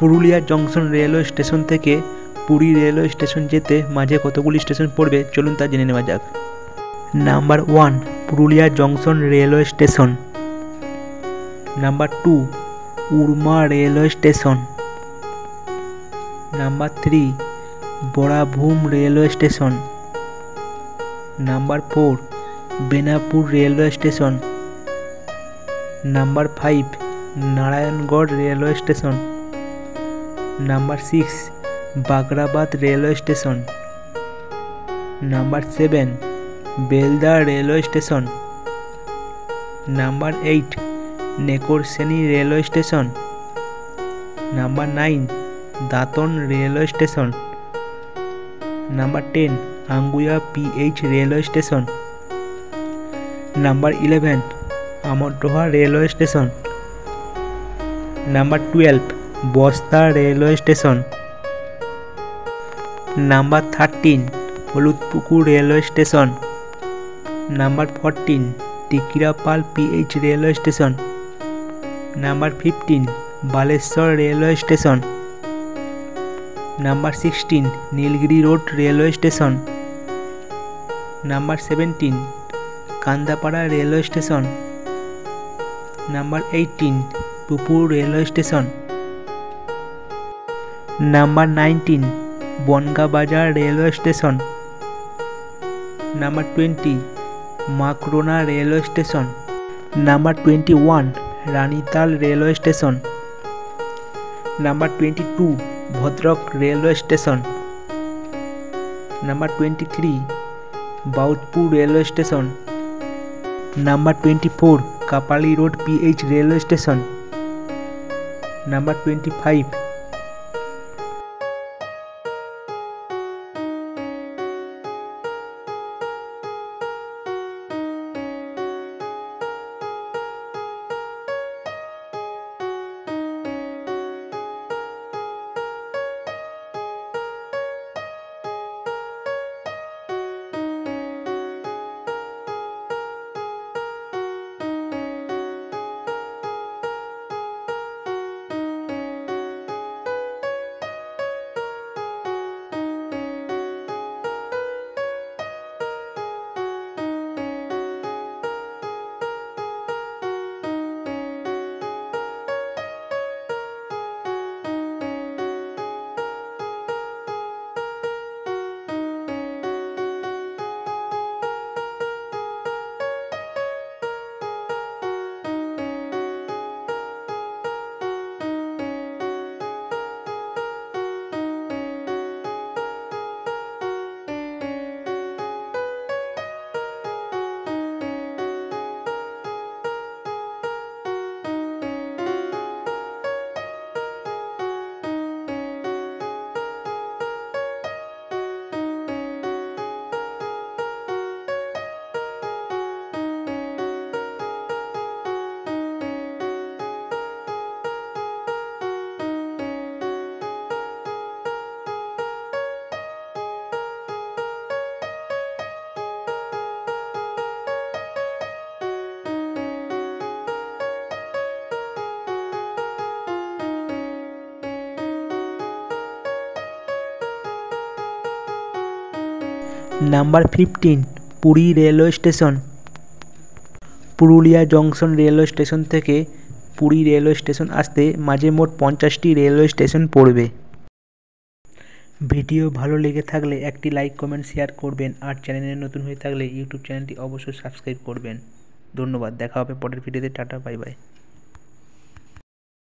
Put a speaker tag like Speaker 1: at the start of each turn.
Speaker 1: Purulia junction railway station থেকে Puri railway station যেতে মাঝে কতগুলি স্টেশন পড়বে চলুন তা জেনে নেওয়া যাক। Number 1 Purulia junction railway station. Number 2 Urma railway station. Number 3 Barabhum railway station. Number 4 Benapur railway station. Number 5 Narayangarh railway station. Number 6 Bagrabad railway station. Number 7 Belda railway station. Number 8 Nekursini railway station. Number 9 Dantan railway station. Number 10 Angua PH railway station. Number 11 Amardoha railway station. Number 12 Basta railway station. Number 13 Haludpukur railway station. Number 14 Tikirapal PH railway station. Number 15 Baleshwar railway station. Number 16 Nilgiri road railway station. Number 17 Kandapara railway station. Number 18 Pupur railway station. Number 19 Banga Bazar railway station. Number 20 Makrona railway station. Number 21 Ranital railway station. Number 22 Bhadrak railway station. Number 23 Baudpur railway station. Number 24 Kapali road PH railway station. Number 25 number 15 Puri railway station. Purulia junction railway station থেকে Puri railway station আসতে মাঝে মোট 50টি railway station পড়বে। Video ভালো লেগে থাকলে একটি like comment share করবেন আর চ্যানেলে নতুন হয়ে থাকলে ইউটিউব চ্যানেলটি অবশ্যই সাবস্ক্রাইব করবেন। ধন্যবাদ, দেখা হবে পরের ভিডিওতে। Tata, bye bye.